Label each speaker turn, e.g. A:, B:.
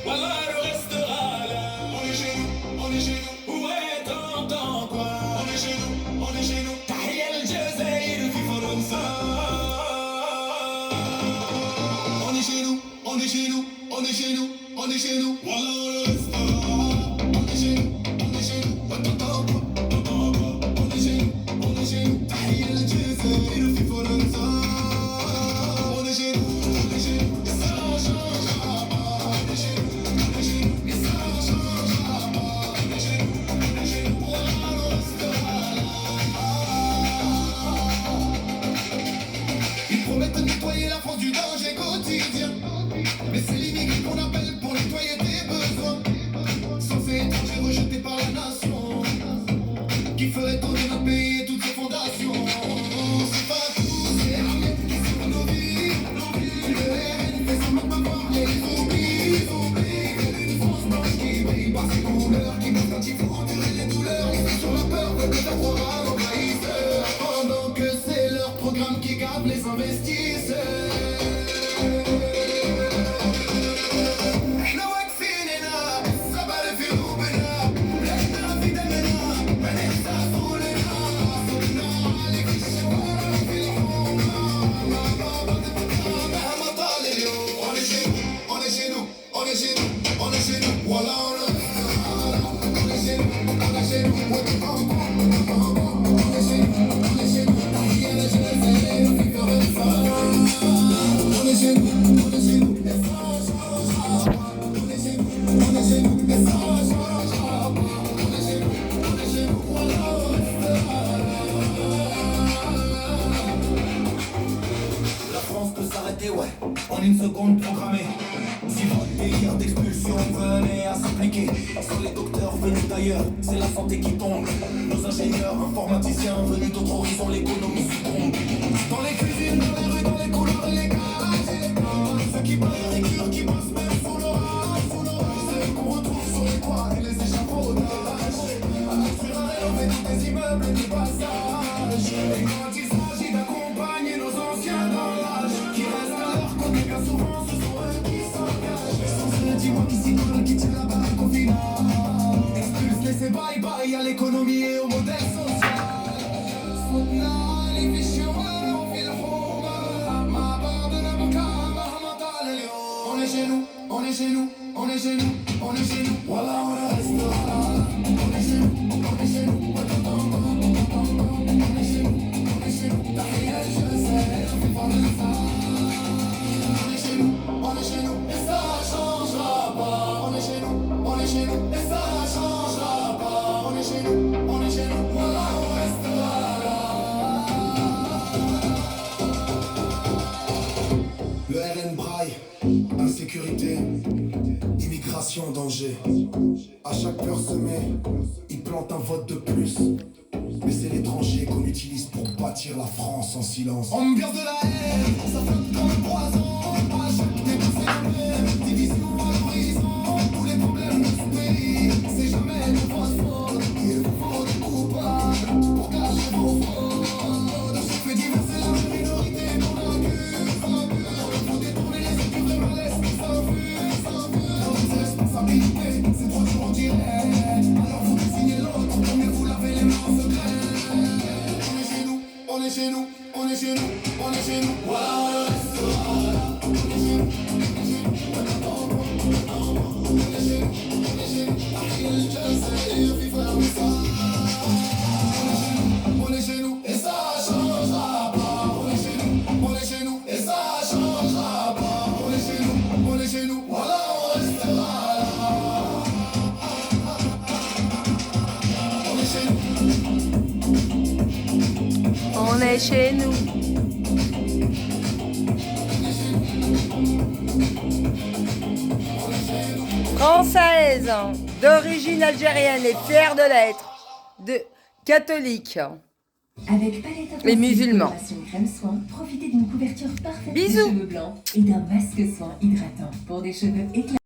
A: Voilà, le restera là. On est chez nous, on est chez nous. Ouais, t'entends quoi? On est chez nous, on est chez nous. تحية للجزائر في فرنسا. On est chez nous, on est chez nous, on est chez nous, on est chez nous. Voilà, le restera. On est chez nous, on est chez nous. Ouais, t'entends quoi? T'entends quoi? On est chez nous, on est chez nous. تحية للجزائر في فرنسا. On est chez nous, on est chez nous. Et ça ne changera pas. On est chez nous, on est chez nous. Et ça ne changera pas. On est chez nous, on est chez nous. Voilà, le restera là. Ils promettent de nettoyer la France du danger quotidien. Mais c'est l'immigré qu'on appelle pour nettoyer tes besoins. Sans ces étrangers rejetés par la nation, qui ferait tourner notre pays et toutes ses fondations. C'est pas tout, c'est l'armée qui sauve nos vies. Le RN fait semblant de m'avoir, mais ils oublient. Une France blanche qui brille par ses couleurs, qui montre quand il faut endurer les douleurs. Ils sont sur la peur, veulent faire croire à l'envahisseur, pendant que c'est leur programme qui gave les investisseurs. Voilà, on est chez nous, on est chez nous, on est chez nous. La France peut s'arrêter, ouais, en une seconde programmée. Si votre délire d'expulsion venait à s'appliquer sur les docteurs venus d'ailleurs, c'est la santé qui tombe. Nos ingénieurs, informaticiens venus d'autres horizons, l'économie succombe. Dans les cuisines, dans les rues, dans les couloirs et les garages, ceux qui baillent les cures, qui bossent même sous l'orage, ceux qu'on retrouve sur les toits et les échafaudages, à construire à rénover tous des immeubles et des passages. Et quand il s'agit d'accompagner nos anciens dans l'âge, qui restent à leur côté, bien souvent ce sont eux qui s'engagent. Dis-moi qui s'y colle, qui tient la barre au final. Expulse, laissez bye bye à l'économie et au modèle social. On est chez nous, on est chez nous, on est chez nous, on est chez nous. Voilà, on restera. On est chez nous, on est chez nous. On est chez nous, on est chez nous. Derrière, je sais, on fait pas de ça. On est chez nous, on est chez nous. Et ça changera pas. On est chez nous, on est chez nous. Et ça changera pas. On est chez nous, on est chez nous. Voilà, on restera là. Le RN braille, insécurité, immigration en danger. À chaque peur semée, ils plantent un vote de plus. Mais c'est l'étranger qu'on utilise pour bâtir la France en silence. Ambiance de la haine, ça flotte comme un poison. À chaque débat c'est la même, division à l'horizon. Tous les problèmes de ce pays, c'est jamais de votre faute. Il vous faut des coupables pour cacher vos fraudes. Dans chaque fait divers c'est la minorité qu'on accuse. Faut détourner les yeux qui vraiment laissent sans vue, sans vue. Vos responsabilités, c'est trop dur en direct. Alors vous désignez l'autre, mais vous lavez les mains en secret. On est chez nous, on est chez nous, on est chez nous, on est chez nous. Voilà, on restera là. On est chez nous, on est chez nous. On est chez nous, on est chez nous. Arrive le jazz, et vivre comme ça. On est chez nous, et ça changera pas. On est chez nous, on est chez nous, et ça changera pas. On est chez nous, on est chez nous. Voilà, on restera là. On est chez nous.
B: On est chez nous. Française, d'origine algérienne et fière de l'être, de catholique
C: Avec Palette
B: et musulman.
C: crème soin, profitez d'une couverture parfaite
B: Bisous.
C: de cheveux blancs et d'un masque soin hydratant pour des cheveux éclatants.